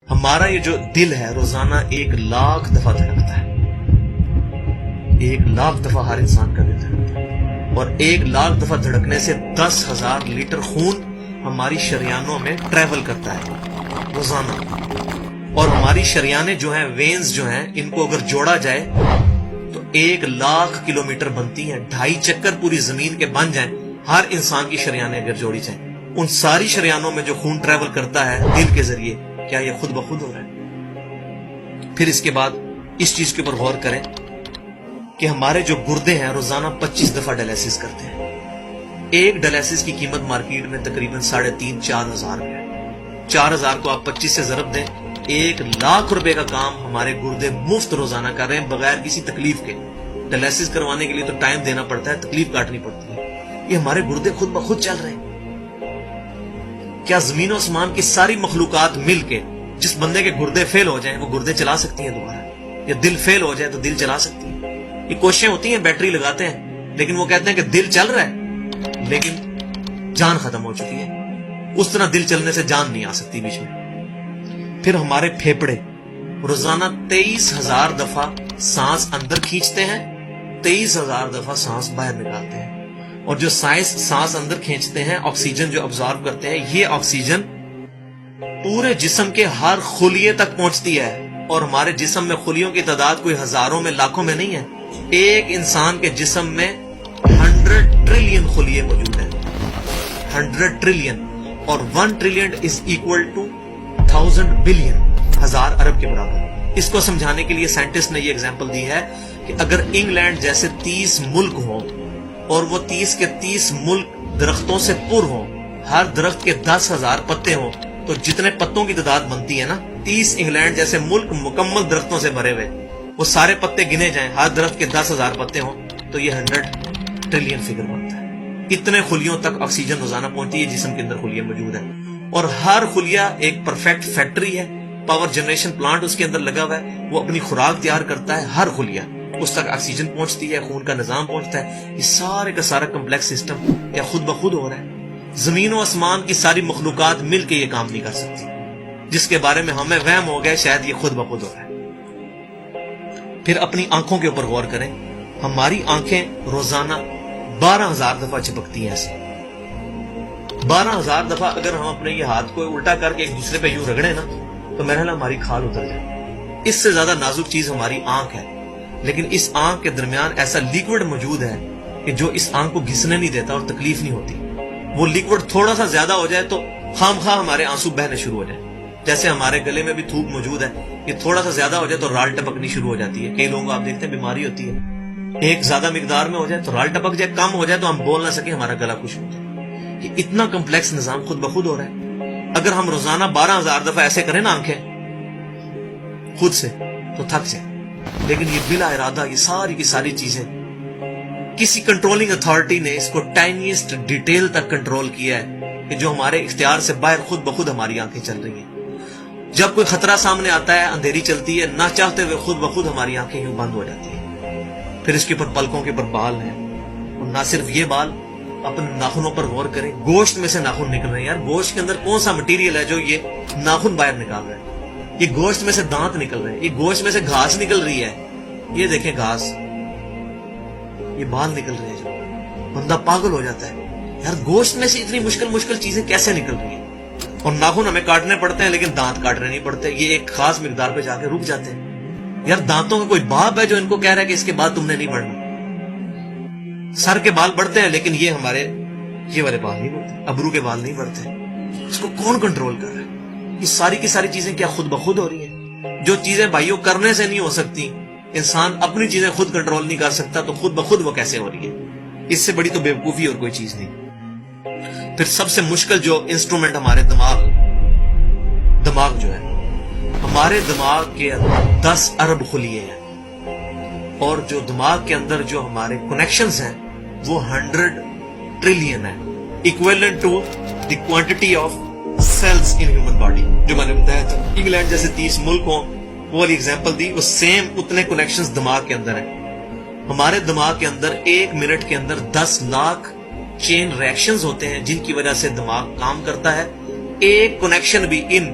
ہمارا یہ جو دل ہے روزانہ 1,00,000 دفعہ دھڑکتا ہے. 1,00,000 دفعہ ہر انسان کا دل دھڑکتا ہے، اور 1,00,000 دفعہ دھڑکنے سے 10,000 لیٹر خون ہماری شریانوں میں ٹریول کرتا ہے روزانہ. اور ہماری شریانیں جو ہیں، وینز جو ہیں، ان کو اگر جوڑا جائے تو 1,00,000 کلومیٹر بنتی ہیں. 2.5 چکر پوری زمین کے بن جائیں ہر انسان کی شریانیں اگر جوڑی جائیں. ان ساری شریانوں میں جو خون ٹریول کرتا ہے دل کے ذریعے، کیا یہ خود بخود ہو رہا ہے؟ پھر اس کے بعد اس چیز کے اوپر غور کریں کہ ہمارے جو گردے ہیں روزانہ 25 دفعہ ڈائلیسس کرتے ہیں. ایک ڈائلیسس کی قیمت مارکیٹ میں تقریباً 3,500-4,000 روپے ہے. 4,000 کو آپ 25 سے ضرب دیں، 1,00,000 روپے کا کام ہمارے گردے مفت روزانہ کر رہے ہیں بغیر کسی تکلیف کے. ڈائلیسس کروانے کے لیے تو ٹائم دینا پڑتا ہے، تکلیف کاٹنی پڑتی ہے. یہ ہمارے گردے خود بخود چل رہے ہیں. کیا زمین و آسمان کی ساری مخلوقات مل کے جس بندے کے گردے فیل ہو جائیں وہ گردے چلا سکتی ہیں دوبارہ؟ یا دل فیل ہو جائے تو دل چلا سکتی ہے؟ یہ کوششیں ہوتی ہیں، بیٹری لگاتے ہیں، لیکن وہ کہتے ہیں کہ دل چل رہا ہے لیکن جان ختم ہو چکی ہے. اس طرح دل چلنے سے جان نہیں آ سکتی بیچ میں. پھر ہمارے پھیپڑے روزانہ 23,000 دفعہ سانس اندر کھینچتے ہیں، 23,000 دفعہ سانس باہر نکالتے ہیں. اور جو سانس اندر کھینچتے ہیں، آکسیجن جو ابزارو کرتے ہیں، یہ آکسیجن پورے جسم کے ہر خلیے تک پہنچتی ہے. اور ہمارے جسم میں خلیوں کی تعداد کوئی ہزاروں میں لاکھوں میں نہیں ہے. ایک انسان کے جسم میں 100 ٹریلین خلیے موجود ہیں. 100 ٹریلین، اور 1 trillion is equal to 1000 billion, 1000 ارب کے برابر. اس کو سمجھانے کے لیے سائنٹسٹ نے یہ ایگزامپل دی ہے کہ اگر انگلینڈ جیسے 30 ملک ہوں اور وہ 30 کے 30 ملک درختوں سے پر ہوں، ہر درخت کے 10,000 پتے ہوں، تو جتنے پتوں کی تعداد بنتی ہے نا، 30 انگلینڈ جیسے ملک مکمل درختوں سے بھرے ہوئے، وہ سارے پتے گنے جائیں، ہر درخت کے 10,000 پتے ہوں، تو یہ 100 ٹریلین فگر بنتا ہے. اتنے خلیوں تک آکسیجن روزانہ پہنچتی ہے. جسم کے اندر خلیے موجود ہیں، اور ہر خلیہ ایک پرفیکٹ فیکٹری ہے. پاور جنریشن پلانٹ اس کے اندر لگا ہوا ہے، وہ اپنی خوراک تیار کرتا ہے. ہر خلیہ اس تک آکسیجن پہنچتی ہے، خون کا نظام پہنچتا ہے. یہ سارے کا سارا کمپلیکس سسٹم کیا خود بخود ہو رہا ہے؟ زمین و آسمان کی ساری مخلوقات مل کے یہ کام نہیں کر سکتی، جس کے بارے میں ہمیں وہم ہو گئے شاید یہ خود بخود ہو رہا ہے. پھر اپنی آنکھوں کے اوپر غور کریں. ہماری آنکھیں روزانہ 12,000 دفعہ چپکتی ہیں. ایسے 12,000 دفعہ اگر ہم اپنے یہ ہاتھ کو الٹا کر کے ایک دوسرے پہ یوں رگڑیں نا، تو میرا خیال ہماری کھال اتر جائے. اس سے زیادہ نازک چیز ہماری آنکھ ہے، لیکن اس آنکھ کے درمیان ایسا لیکوڈ موجود ہے کہ جو اس آنکھ کو گھسنے نہیں دیتا اور تکلیف نہیں ہوتی. وہ لیکوڈ تھوڑا سا زیادہ ہو جائے تو خام خواہ ہمارے آنسو بہنے شروع ہو جائیں. جیسے ہمارے گلے میں بھی تھوک موجود ہے، یہ تھوڑا سا زیادہ ہو جائے تو رال ٹپکنی شروع ہو جاتی ہے. کئی لوگوں کو آپ دیکھتے ہیں بیماری ہوتی ہے، ایک زیادہ مقدار میں ہو جائے تو رال ٹپک جائے، کم ہو جائے تو ہم بول نہ سکیں، ہمارا گلا خشک ہو جائے. یہ اتنا کمپلیکس نظام خود بخود ہو رہا ہے. اگر ہم روزانہ 12,000 دفعہ ایسے کریں نا آنکھیں خود سے تو تھک جائیں. لیکن یہ بلا ارادہ یہ ساری کی ساری چیزیں کسی کنٹرولنگ اتھارٹی نے اس کو ٹائنیسٹ ڈیٹیل تک کنٹرول کیا ہے کہ جو ہمارے اختیار سے باہر خود بخود ہماری آنکھیں چل رہی ہیں. جب کوئی خطرہ سامنے آتا ہے، اندھیری چلتی ہے، نہ چاہتے ہوئے خود بخود ہماری آنکھیں یوں بند ہو جاتی ہیں. پھر اس کے اوپر پلکوں کے اوپر بال ہیں، اور نہ صرف یہ بال، اپنے ناخنوں پر غور کریں. گوشت میں سے ناخن نکل رہے ہیں. یار گوشت کے اندر کون سا مٹیریل ہے جو یہ ناخن باہر نکال رہا ہے؟ یہ گوشت میں سے دانت نکل رہے ہیں، یہ گوشت میں سے گھاس نکل رہی ہے. یہ دیکھیں گھاس، یہ بال نکل رہے ہیں. جو بندہ پاگل ہو جاتا ہے، یار گوشت میں سے اتنی مشکل چیزیں کیسے نکل رہی ہیں؟ اور ناخن ہمیں کاٹنے پڑتے ہیں لیکن دانت کاٹنے نہیں پڑتے. یہ ایک خاص مقدار پہ جا کے رک جاتے ہیں. یار دانتوں کا کوئی باپ ہے جو ان کو کہہ رہا ہے کہ اس کے بعد تم نے نہیں بڑھنا؟ سر کے بال بڑھتے ہیں لیکن یہ ہمارے یہ والے بال نہیں بڑھتے، ابرو کے بال نہیں بڑھتے. اس کو کون کنٹرول کر رہا ہے؟ یہ ساری کی ساری چیزیں کیا خود بخود ہو رہی ہیں؟ جو چیزیں بھائیوں کرنے سے نہیں ہو سکتی، انسان اپنی چیزیں خود کنٹرول نہیں کر سکتا، تو خود بخود وہ کیسے ہو رہی ہے؟ اس سے بڑی تو بیوقوفی اور کوئی چیز نہیں. پھر سب سے مشکل جو انسٹرومنٹ ہمارے دماغ جو ہے، ہمارے دماغ کے اندر 10 ارب خلیے ہیں، اور جو دماغ کے اندر جو ہمارے کنیکشنز ہیں وہ 100 ٹریلین ہے، equivalent to the quantity of cells in human body. جو میں نے بتایا تھا انگلینڈ جیسے 30 ملک ہوں، وہ والی ایگزامپل دی، وہ سیم اتنے کنیکشنز دماغ کے اندر ہیں. ہمارے دماغ کے اندر 1 منٹ کے اندر 10 لاکھ چین ریئیکشنز ہوتے ہیں جن کی وجہ سے دماغ کام کرتا ہے. ایک کنیکشن بھی ان